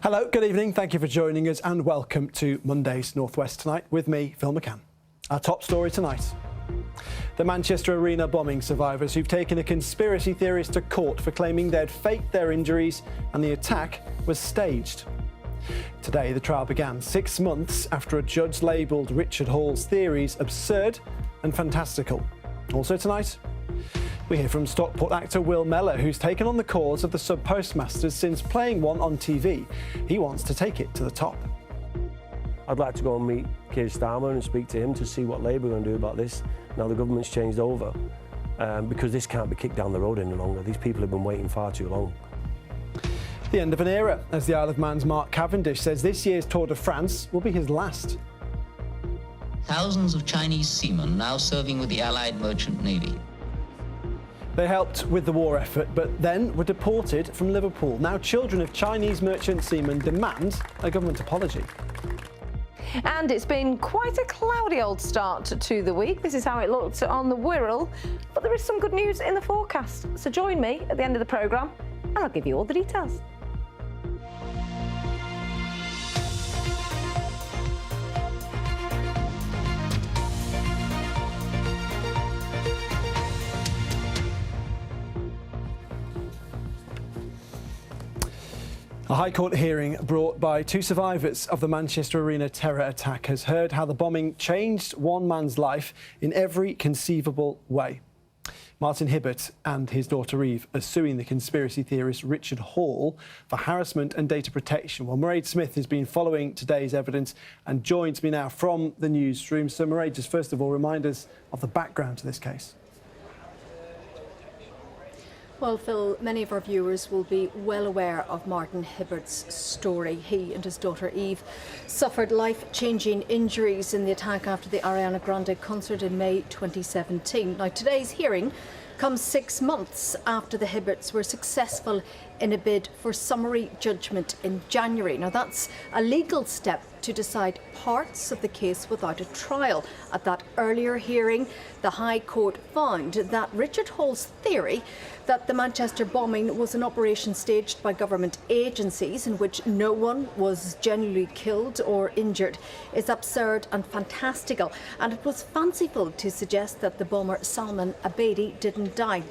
Hello, good evening. Thank you for joining us and welcome to Monday's North West Tonight with me, Phil McCann. Our top story tonight. The Manchester Arena bombing survivors who've taken a conspiracy theorist to court for claiming they'd faked their injuries and the attack was staged. Today, the trial began 6 months after a judge labelled Richard Hall's theories absurd and fantastical. Also tonight, we hear from Stockport actor Will Mellor, who's taken on the cause of the sub-postmasters since playing one on TV. He wants to take it to the top. I'd like to go and meet Keir Starmer and speak to him to see what Labour are going to do about this. Now the government's changed over, because this can't be kicked down the road any longer. These people have been waiting far too long. The end of an era, as the Isle of Man's Mark Cavendish says this year's Tour de France will be his last. Thousands of Chinese seamen now serving with the Allied Merchant Navy. They helped with the war effort, but then were deported from Liverpool. Now children of Chinese merchant seamen demand a government apology. And it's been quite a cloudy old start to the week. This is how it looked on the Wirral, but there is some good news in the forecast. So join me at the end of the programme and I'll give you all the details. A High Court hearing brought by 2 survivors of the Manchester Arena terror attack has heard how the bombing changed one man's life in every conceivable way. Martin Hibbert and his daughter Eve are suing the conspiracy theorist Richard Hall for harassment and data protection. Well, Mairead Smith has been following today's evidence and joins me now from the newsroom. So Mairead, just first of all, remind us of the background to this case. Well, Phil, many of our viewers will be well aware of Martin Hibbert's story. He and his daughter Eve suffered life-changing injuries in the attack after the Ariana Grande concert in May 2017. Now, today's hearing comes 6 months after the Hibberts were successful in a bid for summary judgment in January. Now, that's a legal step to decide parts of the case without a trial. At that earlier hearing, the High Court found that Richard Hall's theory that the Manchester bombing was an operation staged by government agencies in which no one was genuinely killed or injured is absurd and fantastical, and it was fanciful to suggest that the bomber Salman Abedi didn't die.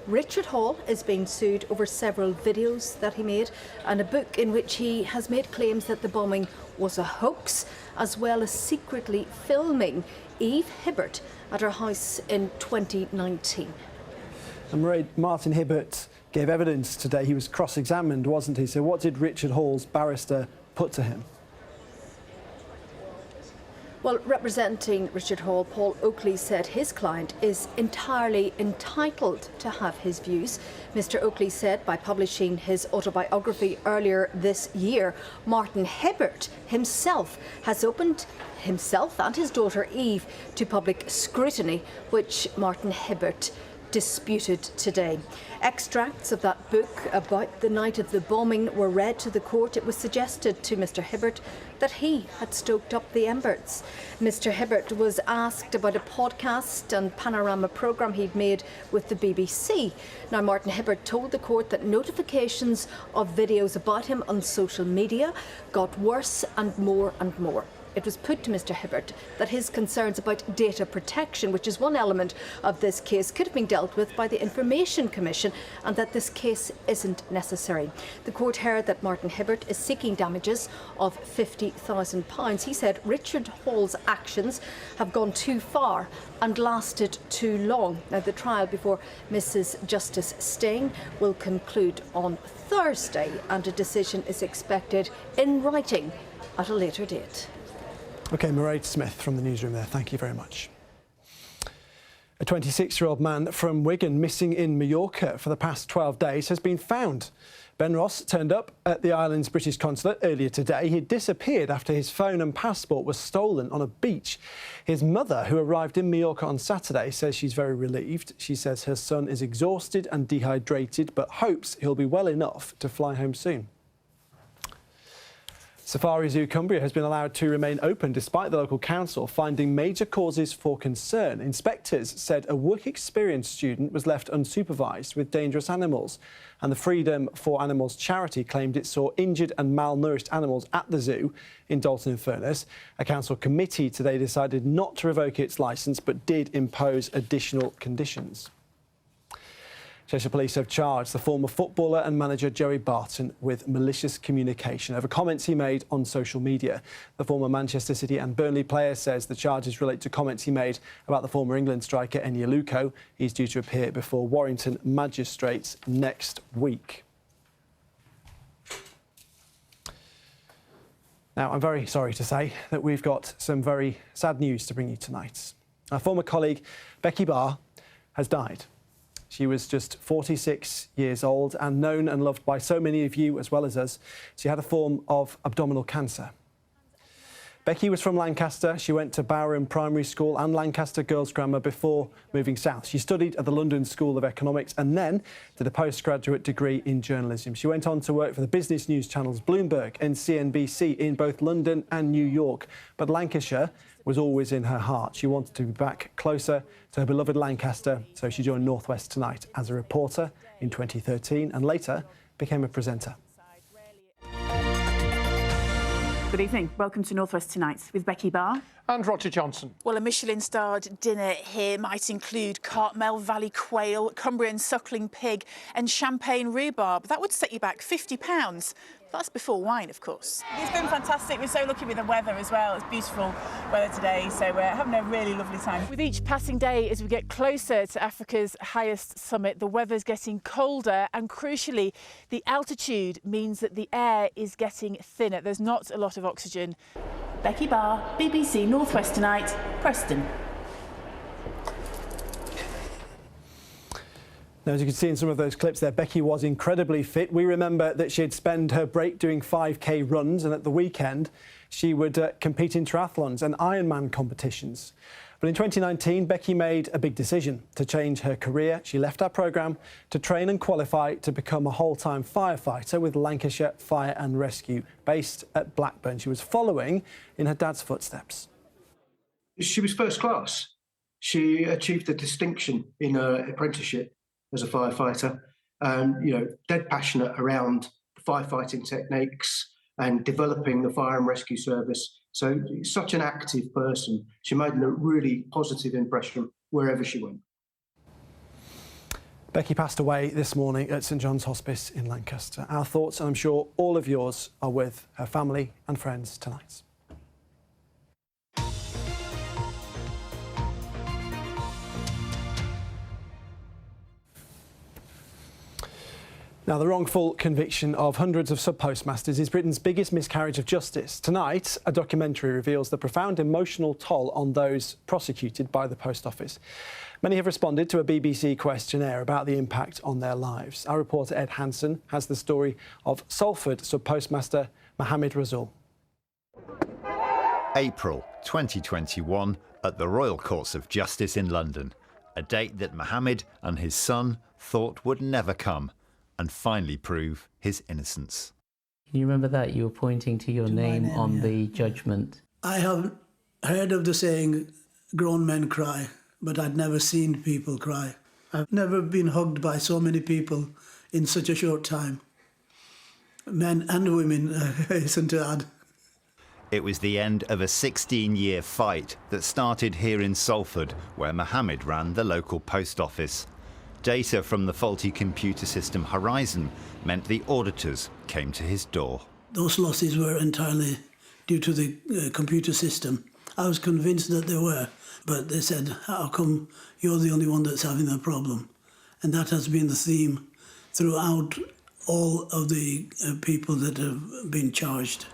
Richard Hall is being sued over several videos that he made and a book in which he has made claims that the bombing was a hoax, as well as secretly filming Eve Hibbert at her house in 2019. And Mairead, Martin Hibbert gave evidence today. He was cross-examined, wasn't he? So what did Richard Hall's barrister put to him? Well, representing Richard Hall, Paul Oakley said his client is entirely entitled to have his views. Mr. Oakley said by publishing his autobiography earlier this year, Martin Hibbert himself has opened himself and his daughter Eve to public scrutiny, which Martin Hibbert disputed today. Extracts of that book about the night of the bombing were read to the court. It was suggested to Mr. Hibbert that he had stoked up the embers. Mr. Hibbert was asked about a podcast and panorama programme he'd made with the BBC. Now, Martin Hibbert told the court that notifications of videos about him on social media got worse and more and more. It was put to Mr. Hibbert that his concerns about data protection, which is one element of this case, could have been dealt with by the Information Commission and that this case isn't necessary. The court heard that Martin Hibbert is seeking damages of £50,000. He said Richard Hall's actions have gone too far and lasted too long. Now, the trial before Mrs. Justice Sting will conclude on Thursday and a decision is expected in writing at a later date. OK, Mairead Smith from the newsroom there. Thank you very much. A 26-year-old man from Wigan missing in Mallorca for the past 12 days has been found. Ben Ross turned up at the island's British consulate earlier today. He disappeared after his phone and passport were stolen on a beach. His mother, who arrived in Mallorca on Saturday, says she's very relieved. She says her son is exhausted and dehydrated, but hopes he'll be well enough to fly home soon. Safari Zoo Cumbria has been allowed to remain open despite the local council finding major causes for concern. Inspectors said a work experience student was left unsupervised with dangerous animals, and the Freedom for Animals charity claimed it saw injured and malnourished animals at the zoo in Dalton-in-Furness. A council committee today decided not to revoke its licence but did impose additional conditions. Cheshire Police have charged the former footballer and manager Joey Barton with malicious communication over comments he made on social media. The former Manchester City and Burnley player says the charges relate to comments he made about the former England striker Enya. He's due to appear before Warrington magistrates next week. Now, I'm very sorry to say that we've got some very sad news to bring you tonight. Our former colleague Becky Barr has died. She was just 46 years old and known and loved by so many of you as well as us. She had a form of abdominal cancer. Becky was from Lancaster. She went to Barr Primary School and Lancaster Girls' Grammar before moving south. She studied at the London School of Economics and then did a postgraduate degree in journalism. She went on to work for the business news channels Bloomberg and CNBC in both London and New York. But Lancashire was always in her heart. She wanted to be back closer to her beloved Lancaster, so she joined North West Tonight as a reporter in 2013 and later became a presenter. Good evening. Welcome to North West Tonight with Becky Barr and Roger Johnson. Well, a Michelin-starred dinner here might include Cartmel Valley quail, Cumbrian suckling pig and champagne rhubarb. That would set you back £50. That's before wine, of course. It's been fantastic. We're so lucky with the weather as well. It's beautiful weather today, so we're having a really lovely time. With each passing day as we get closer to Africa's highest summit, the weather's getting colder and, crucially, the altitude means that the air is getting thinner. There's not a lot of oxygen. Becky Barr, BBC North West Tonight, Preston. Now, as you can see in some of those clips there, Becky was incredibly fit. We remember that she'd spend her break doing 5K runs, and at the weekend she would compete in triathlons and Ironman competitions. But in 2019, Becky made a big decision to change her career. She left our programme to train and qualify to become a whole-time firefighter with Lancashire Fire and Rescue, based at Blackburn. She was following in her dad's footsteps. She was first class. She achieved a distinction in her apprenticeship as a firefighter, and dead passionate around firefighting techniques and developing the fire and rescue service. So such an active person. She made a really positive impression wherever she went. Becky passed away this morning at St John's Hospice in Lancaster. Our thoughts, and I'm sure all of yours, are with her family and friends tonight. Now, the wrongful conviction of hundreds of sub-postmasters is Britain's biggest miscarriage of justice. Tonight, a documentary reveals the profound emotional toll on those prosecuted by the Post Office. Many have responded to a BBC questionnaire about the impact on their lives. Our reporter Ed Hansen has the story of Salford sub-postmaster Mohammed Rasul. April 2021 at the Royal Courts of Justice in London, a date that Mohammed and his son thought would never come, and finally prove his innocence. Can you remember that? You were pointing to your name on the judgment. I have heard of the saying, grown men cry, but I'd never seen people cry. I've never been hugged by so many people in such a short time. Men and women, I hasten to add. It was the end of a 16-year fight that started here in Salford, where Mohammed ran the local post office. Data from the faulty computer system Horizon meant the auditors came to his door. Those losses were entirely due to the computer system. I was convinced that they were, but they said, how come you're the only one that's having that problem? And that has been the theme throughout all of the people that have been charged.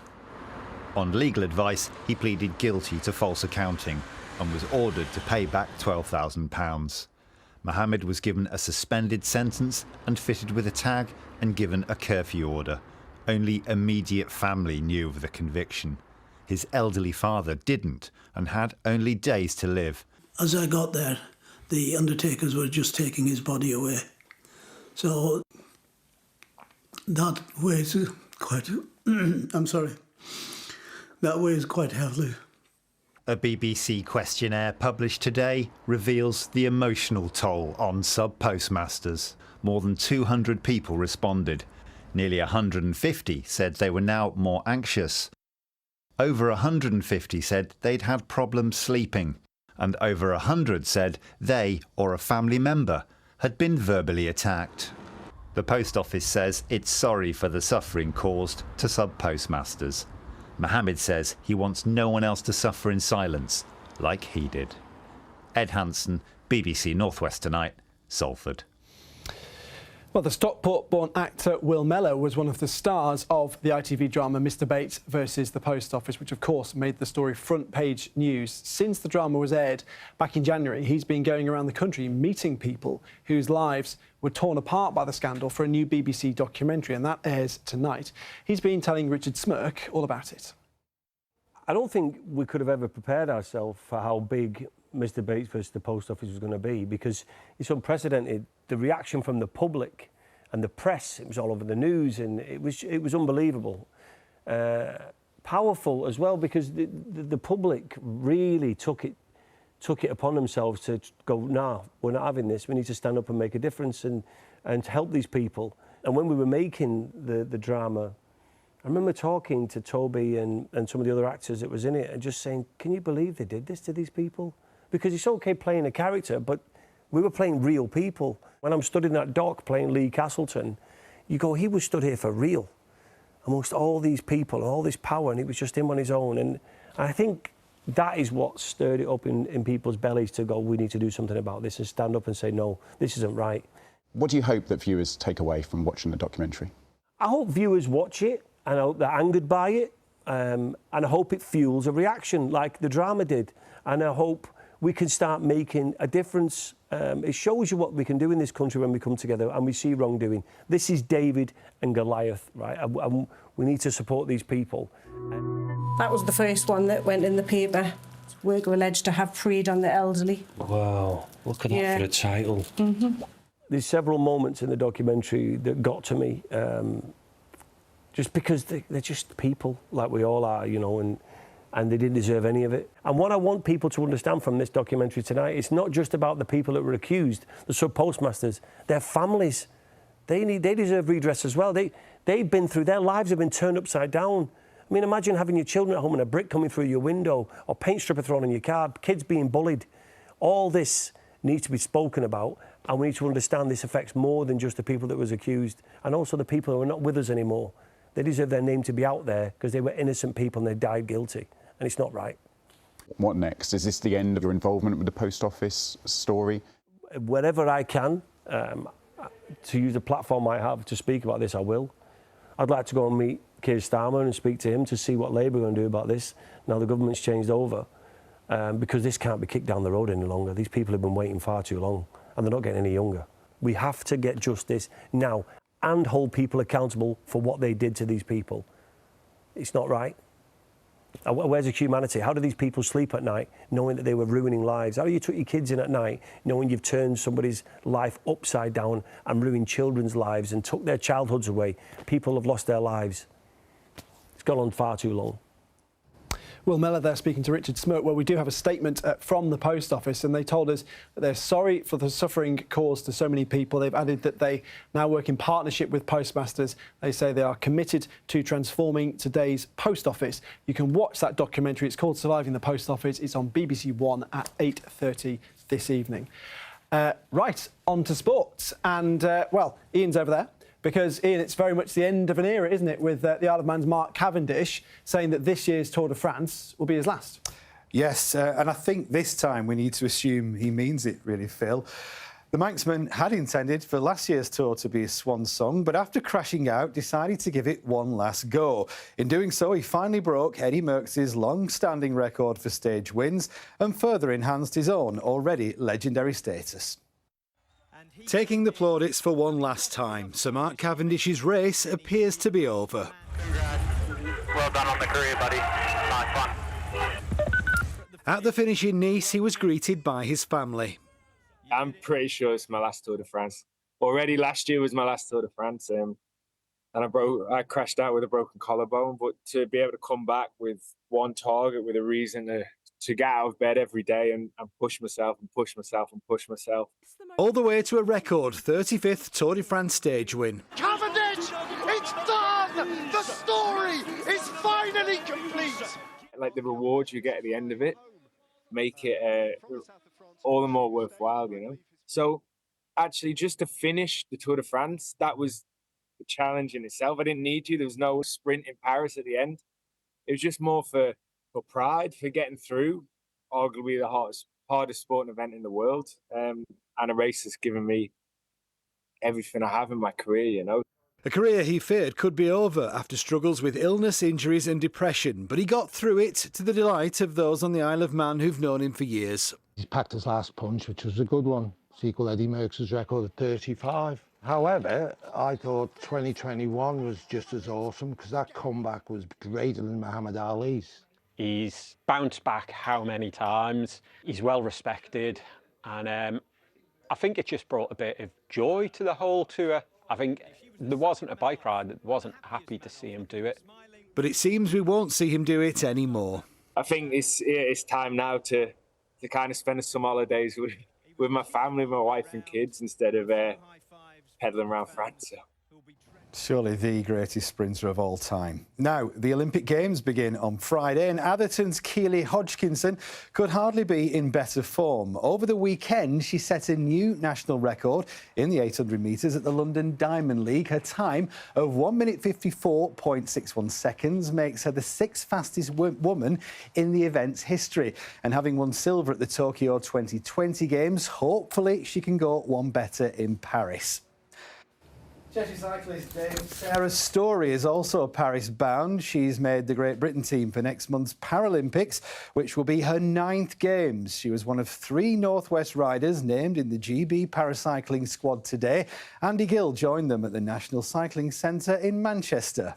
On legal advice, he pleaded guilty to false accounting and was ordered to pay back £12,000. Mohammed was given a suspended sentence and fitted with a tag and given a curfew order. Only immediate family knew of the conviction. His elderly father didn't and had only days to live. As I got there, the undertakers were just taking his body away. So that was quite, I'm sorry, That weighs quite heavily. A BBC questionnaire published today reveals the emotional toll on sub-postmasters. More than 200 people responded. Nearly 150 said they were now more anxious. Over 150 said they'd had problems sleeping. And over 100 said they or a family member had been verbally attacked. The Post Office says it's sorry for the suffering caused to sub-postmasters. Mohammed says he wants no one else to suffer in silence like he did. Ed Hansen, BBC North West Tonight, Salford. Well, the Stockport-born actor Will Mellor was one of the stars of the ITV drama Mr Bates versus the Post Office, which of course made the story front-page news. Since the drama was aired back in January, he's been going around the country meeting people whose lives were torn apart by the scandal for a new BBC documentary, and that airs tonight. He's been telling Richard Smirk all about it. I don't think we could have ever prepared ourselves for how big Mr Bates versus the Post Office was going to be, because it's unprecedented. The reaction from the public and the press, it was all over the news, and it was unbelievable. Powerful as well, because the public really took it upon themselves to go, nah, we're not having this. We need to stand up and make a difference and to help these people. And when we were making the drama, I remember talking to Toby and some of the other actors that was in it and just saying, can you believe they did this to these people? Because it's okay playing a character, but we were playing real people. When I'm stood in that dock playing Lee Castleton, you go, he was stood here for real, amongst all these people and all this power, and he was just him on his own. And I think that is what stirred it up in people's bellies to go, we need to do something about this and stand up and say, no, this isn't right. What do you hope that viewers take away from watching the documentary? I hope viewers watch it, and I hope they're angered by it, and I hope it fuels a reaction like the drama did. And I hope we can start making a difference. It shows you what we can do in this country when we come together and we see wrongdoing. This is David and Goliath, right? And we need to support these people. That was the first one that went in the paper. We're alleged to have preyed on the elderly. Wow, look at that for a title. Mm-hmm. There's several moments in the documentary that got to me, just because they're just people like we all are, you know, and they didn't deserve any of it. And what I want people to understand from this documentary tonight, it's not just about the people that were accused, the sub-postmasters, their families. They deserve redress as well. They've been through, their lives have been turned upside down. I mean, imagine having your children at home and a brick coming through your window or paint stripper thrown on your car, kids being bullied. All this needs to be spoken about, and we need to understand this affects more than just the people that was accused, and also the people who are not with us anymore. They deserve their name to be out there because they were innocent people and they died guilty, and it's not right. What next? Is this the end of your involvement with the Post Office story? Wherever I can, to use the platform I have to speak about this, I will. I'd like to go and meet Keir Starmer and speak to him to see what Labour are going to do about this. Now the government's changed over, because this can't be kicked down the road any longer. These people have been waiting far too long, and they're not getting any younger. We have to get justice now and hold people accountable for what they did to these people. It's not right. Where's the humanity? How do these people sleep at night knowing that they were ruining lives? How do you took your kids in at night knowing you've turned somebody's life upside down and ruined children's lives and took their childhoods away? People have lost their lives. It's gone on far too long. Will Mellor there speaking to Richard Smirk. Well, we do have a statement from the Post Office, and they told us that they're sorry for the suffering caused to so many people. They've added that they now work in partnership with postmasters. They say they are committed to transforming today's Post Office. You can watch that documentary. It's called Surviving the Post Office. It's on BBC One at 8:30 this evening. Right, on to sports. And, well, Ian's over there. Because, Ian, it's very much the end of an era, isn't it, with the Isle of Man's Mark Cavendish saying that this year's Tour de France will be his last. Yes, and I think this time we need to assume he means it, really, Phil. The Manxman had intended for last year's Tour to be his swan song, but after crashing out, decided to give it one last go. In doing so, he finally broke Eddie Merckx's long-standing record for stage wins and further enhanced his own already legendary status. Taking the plaudits for one last time, Sir Mark Cavendish's race appears to be over. Congrats. Well done on the career, buddy. Nice one. At the finish in Nice, he was greeted by his family. I'm pretty sure it's my last Tour de France. Already last year was my last Tour de France. and I crashed out with a broken collarbone. But to be able to come back with one target, with a reason to get out of bed every day and push myself and push myself and push myself. All the way to a record 35th Tour de France stage win. Cavendish, it's done! The story is finally complete! Like the rewards you get at the end of it make it all the more worthwhile, you know. So actually just to finish the Tour de France, that was a challenge in itself. I didn't need to. There was no sprint in Paris at the end. It was just more for pride, for getting through arguably the hardest sporting event in the world. And a race has given me everything I have in my career, you know. A career he feared could be over after struggles with illness, injuries and depression, but he got through it to the delight of those on the Isle of Man who've known him for years. He's packed his last punch, which was a good one, to equal Eddie Merckx's record of 35. However, I thought 2021 was just as awesome because that comeback was greater than Muhammad Ali's. He's bounced back how many times, he's well respected, and I think it just brought a bit of joy to the whole tour. I think there wasn't a bike ride that wasn't happy to see him do it. But it seems we won't see him do it anymore. I think it's time now to kind of spend some holidays with my family, my wife and kids, instead of pedaling around France. So. Surely the greatest sprinter of all time. Now, the Olympic Games begin on Friday and Atherton's Keely Hodgkinson could hardly be in better form. Over the weekend, she set a new national record in the 800 metres at the London Diamond League. Her time of 1 minute 54.61 seconds makes her the 6th fastest woman in the event's history. And having won silver at the Tokyo 2020 Games, hopefully she can go one better in Paris. Cheshire cyclist Sarah Storey is also Paris-bound. She's made the Great Britain team for next month's Paralympics, which will be her 9th Games. She was one of 3 North West riders named in the GB paracycling squad today. Andy Gill joined them at the National Cycling Centre in Manchester.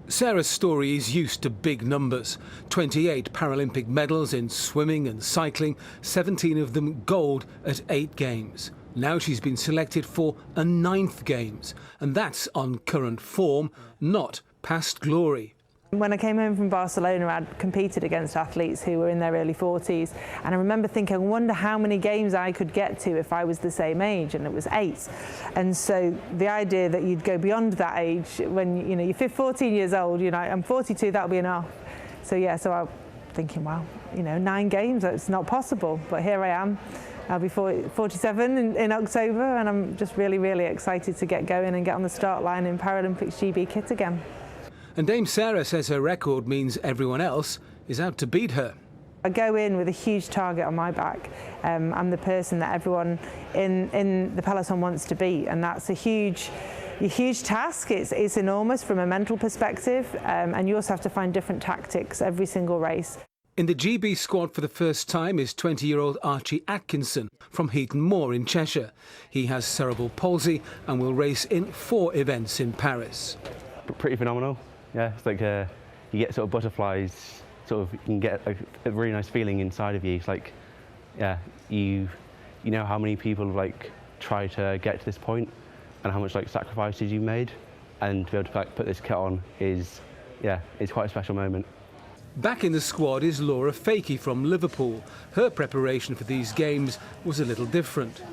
Sarah Storey is used to big numbers. 28 Paralympic medals in swimming and cycling, 17 of them gold at 8 Games. Now she's been selected for a 9th Games, and that's on current form, not past glory. When I came home from Barcelona, I'd competed against athletes who were in their early 40s, and I remember thinking, I wonder how many games I could get to if I was the same age, and it was 8. And so the idea that you'd go beyond that age when you're 14 years old, I'm 42, that'll be enough. So yeah, so I'm thinking, wow, 9 games, that's not possible, but here I am. I'll be 47 in October, and I'm just really, really excited to get going and get on the start line in Paralympics GB kit again. And Dame Sarah says her record means everyone else is out to beat her. I go in with a huge target on my back. I'm the person that everyone in the peloton wants to beat, and that's a huge task. It's enormous from a mental perspective, and you also have to find different tactics every single race. In the GB squad for the first time is 20-year-old Archie Atkinson from Heaton Moor in Cheshire. He has cerebral palsy and will race in 4 events in Paris. Pretty phenomenal. Yeah, it's like you get sort of butterflies. You can get a really nice feeling inside of you. It's like, yeah, you know how many people have tried to get to this point, and how much sacrifices you made, and to be able to put this kit on is, yeah, it's quite a special moment. Back in the squad is Laura Fakey from Liverpool. Her preparation for these games was a little different.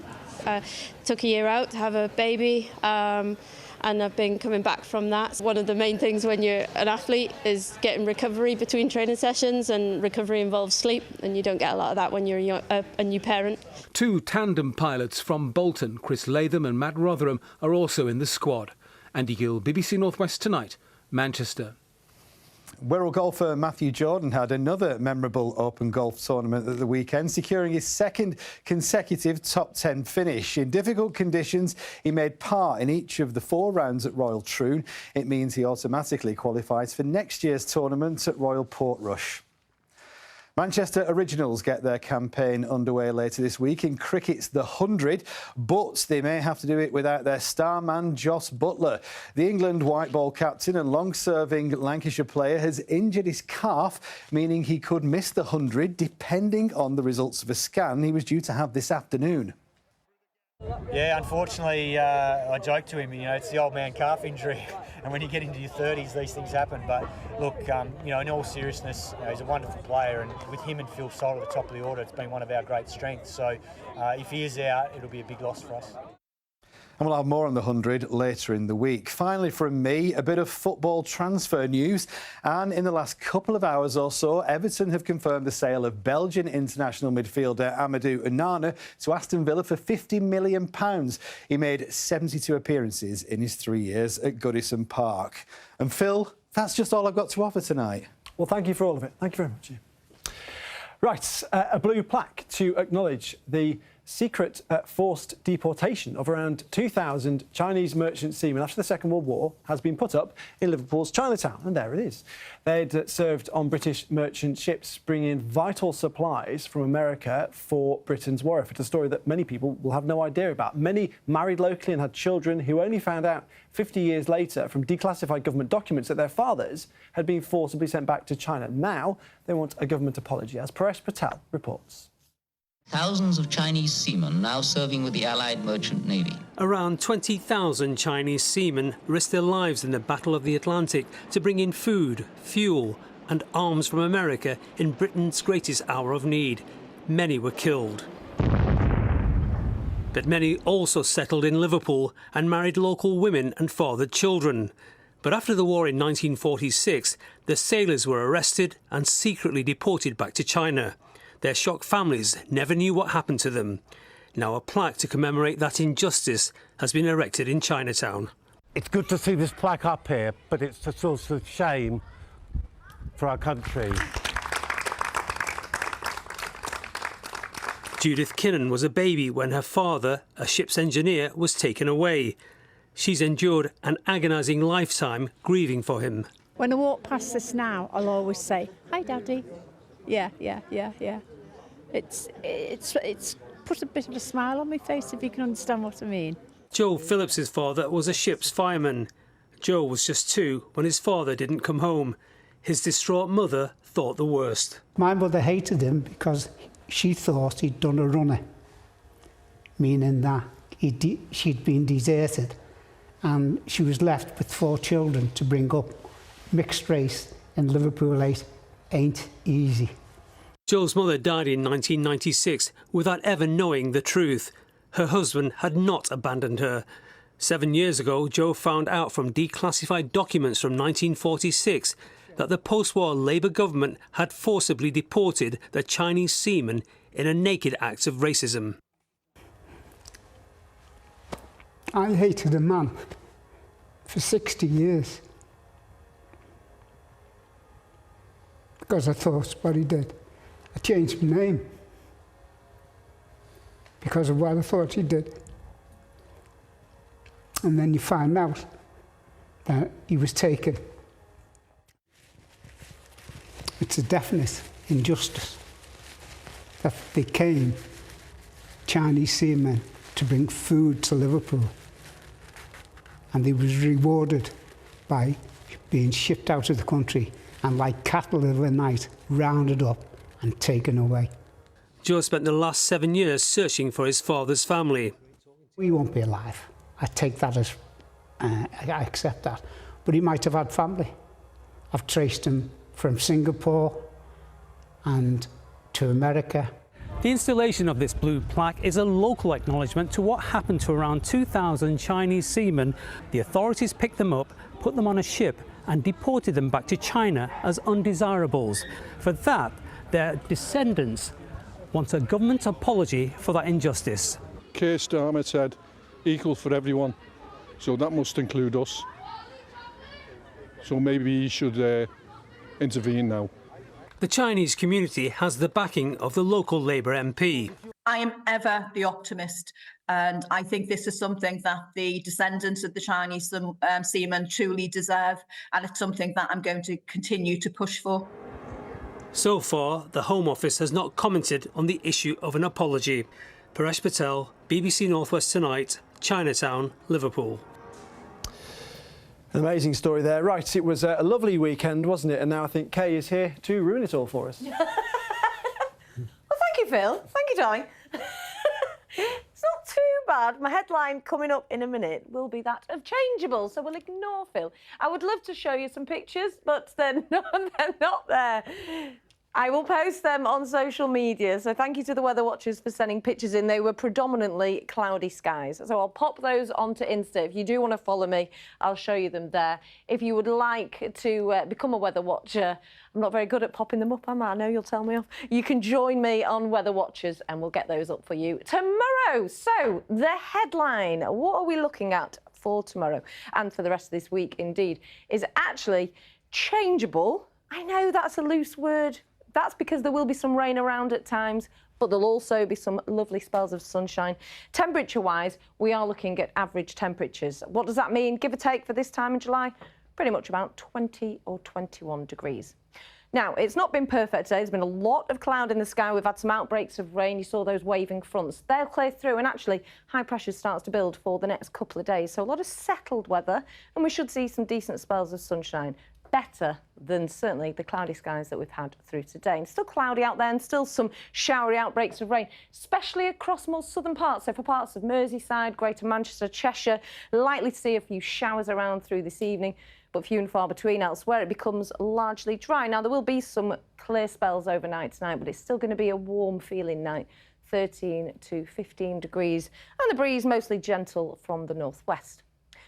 Took a year out to have a baby, and I've been coming back from that. One of the main things when you're an athlete is getting recovery between training sessions, and recovery involves sleep, and you don't get a lot of that when you're a new parent. 2 tandem pilots from Bolton, Chris Latham and Matt Rotherham, are also in the squad. Andy Gill, BBC North West Tonight, Manchester. Wirral golfer Matthew Jordan had another memorable open golf tournament at the weekend, securing his 2nd consecutive top 10 finish. In difficult conditions, he made par in each of the 4 rounds at Royal Troon. It means he automatically qualifies for next year's tournament at Royal Portrush. Manchester Originals get their campaign underway later this week in cricket's The 100, but they may have to do it without their star man Jos Buttler. The England white ball captain and long-serving Lancashire player has injured his calf, meaning he could miss The 100 depending on the results of a scan he was due to have this afternoon. Yeah, unfortunately, I joked to him, it's the old man calf injury, and when you get into your 30s, these things happen. But look, in all seriousness, he's a wonderful player, and with him and Phil Salt at the top of the order, it's been one of our great strengths. So if he is out, it'll be a big loss for us. And we'll have more on the 100 later in the week. Finally from me, a bit of football transfer news. And in the last couple of hours or so, Everton have confirmed the sale of Belgian international midfielder Amadou Onana to Aston Villa for £50 million. He made 72 appearances in his 3 years at Goodison Park. And Phil, that's just all I've got to offer tonight. Well, thank you for all of it. Thank you very much. Right, a blue plaque to acknowledge the secret forced deportation of around 2,000 Chinese merchant seamen after the Second World War has been put up in Liverpool's Chinatown, and there it is. They'd served on British merchant ships bringing in vital supplies from America for Britain's war effort, a story that many people will have no idea about. Many married locally and had children who only found out 50 years later from declassified government documents that their fathers had been forcibly sent back to China. Now they want a government apology, as Paresh Patel reports. Thousands of Chinese seamen now serving with the Allied Merchant Navy. Around 20,000 Chinese seamen risked their lives in the Battle of the Atlantic to bring in food, fuel and arms from America in Britain's greatest hour of need. Many were killed. But many also settled in Liverpool and married local women and fathered children. But after the war in 1946, the sailors were arrested and secretly deported back to China. Their shocked families never knew what happened to them. Now a plaque to commemorate that injustice has been erected in Chinatown. It's good to see this plaque up here, but it's a source of shame for our country. Judith Kinnan was a baby when her father, a ship's engineer, was taken away. She's endured an agonising lifetime grieving for him. When I walk past this now, I'll always say, "Hi, Daddy." Yeah. It's put a bit of a smile on my face, if you can understand what I mean. Joe Phillips's father was a ship's fireman. Joe was just 2 when his father didn't come home. His distraught mother thought the worst. My mother hated him because she thought he'd done a runner, meaning that she'd been deserted and she was left with 4 children to bring up. Mixed race in Liverpool ain't easy. Joe's mother died in 1996 without ever knowing the truth. Her husband had not abandoned her. 7 years ago, Joe found out from declassified documents from 1946 that the post-war Labour government had forcibly deported the Chinese seamen in a naked act of racism. I hated a man for 60 years because I thought what he did. I changed my name because of what I thought he did. And then you find out that he was taken. It's a definite injustice that they came, Chinese seamen, to bring food to Liverpool. And they was rewarded by being shipped out of the country and like cattle of the night, rounded up and taken away. Joe spent the last 7 years searching for his father's family. We won't be alive. I take that as, I accept that. But he might have had family. I've traced him from Singapore and to America. The installation of this blue plaque is a local acknowledgement to what happened to around 2,000 Chinese seamen. The authorities picked them up, put them on a ship and deported them back to China as undesirables. For that, their descendants want a government apology for that injustice. Keir Starmer said equal for everyone, so that must include us. So maybe he should intervene now. The Chinese community has the backing of the local Labour MP. I am ever the optimist, and I think this is something that the descendants of the Chinese seamen truly deserve, and it's something that I'm going to continue to push for. So far, the Home Office has not commented on the issue of an apology. Paresh Patel, BBC North West Tonight, Chinatown, Liverpool. An amazing story there. Right, it was a lovely weekend, wasn't it? And now I think Kay is here to ruin it all for us. Well, thank you, Phil. Thank you, darling. It's not too bad. My headline coming up in a minute will be that of changeable, so we'll ignore Phil. I would love to show you some pictures, but they're not there. I will post them on social media, so thank you to the weather watchers for sending pictures in. They were predominantly cloudy skies, so I'll pop those onto Insta. If you do want to follow me, I'll show you them there. If you would like to become a weather watcher, I'm not very good at popping them up, am I? I know you'll tell me off. You can join me on Weather Watchers and we'll get those up for you tomorrow. So, the headline, what are we looking at for tomorrow and for the rest of this week, indeed, is actually changeable. I know that's a loose word. That's because there will be some rain around at times, but there'll also be some lovely spells of sunshine. Temperature-wise, we are looking at average temperatures. What does that mean, give or take, for this time in July? Pretty much about 20 or 21 degrees. Now, it's not been perfect today. There's been a lot of cloud in the sky. We've had some outbreaks of rain. You saw those waving fronts. They'll clear through, and actually, high pressure starts to build for the next couple of days. So a lot of settled weather, and we should see some decent spells of sunshine. Better than certainly the cloudy skies that we've had through today. And still cloudy out there and still some showery outbreaks of rain, especially across more southern parts. So for parts of Merseyside, Greater Manchester, Cheshire, likely to see a few showers around through this evening, but few and far between. Elsewhere, it becomes largely dry. Now, there will be some clear spells overnight tonight, but it's still going to be a warm feeling night, 13 to 15 degrees, and the breeze mostly gentle from the northwest.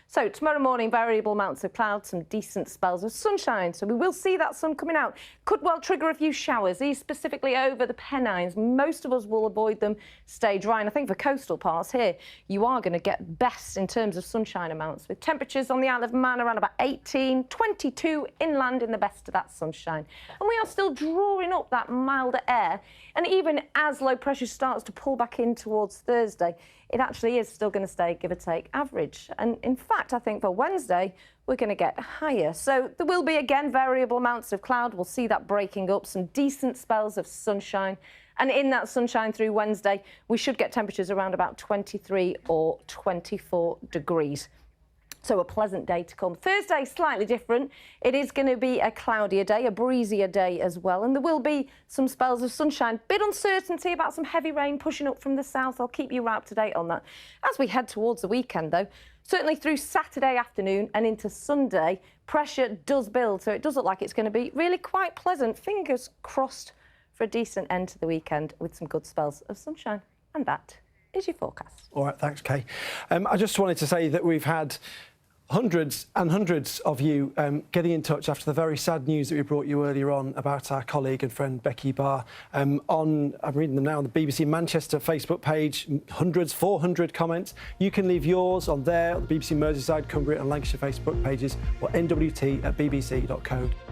So tomorrow morning, variable amounts of clouds, some decent spells of sunshine. So we will see that sun coming out. Could well trigger a few showers, these specifically over the Pennines. Most of us will avoid them, stay dry. And I think for coastal parts here, you are going to get best in terms of sunshine amounts, with temperatures on the Isle of Man around about 18, 22 inland in the best of that sunshine. And we are still drawing up that milder air. And even as low pressure starts to pull back in towards Thursday, it actually is still going to stay, give or take, average. And in fact, I think for Wednesday, we're going to get higher. So there will be, again, variable amounts of cloud. We'll see that breaking up, some decent spells of sunshine. And in that sunshine through Wednesday, we should get temperatures around about 23 or 24 degrees. So a pleasant day to come. Thursday, slightly different. It is going to be a cloudier day, a breezier day as well. And there will be some spells of sunshine. Bit uncertainty about some heavy rain pushing up from the south. I'll keep you right up to date on that. As we head towards the weekend, though, certainly through Saturday afternoon and into Sunday, pressure does build. So it does look like it's going to be really quite pleasant. Fingers crossed for a decent end to the weekend with some good spells of sunshine. And that is your forecast. All right, thanks, Kay. I just wanted to say that we've had hundreds and hundreds of you getting in touch after the very sad news that we brought you earlier on about our colleague and friend Becky Barr. I'm reading them now on the BBC Manchester Facebook page, 400 comments. You can leave yours on there, the BBC Merseyside, Cumbria and Lancashire Facebook pages, or nwt@bbc.co.uk.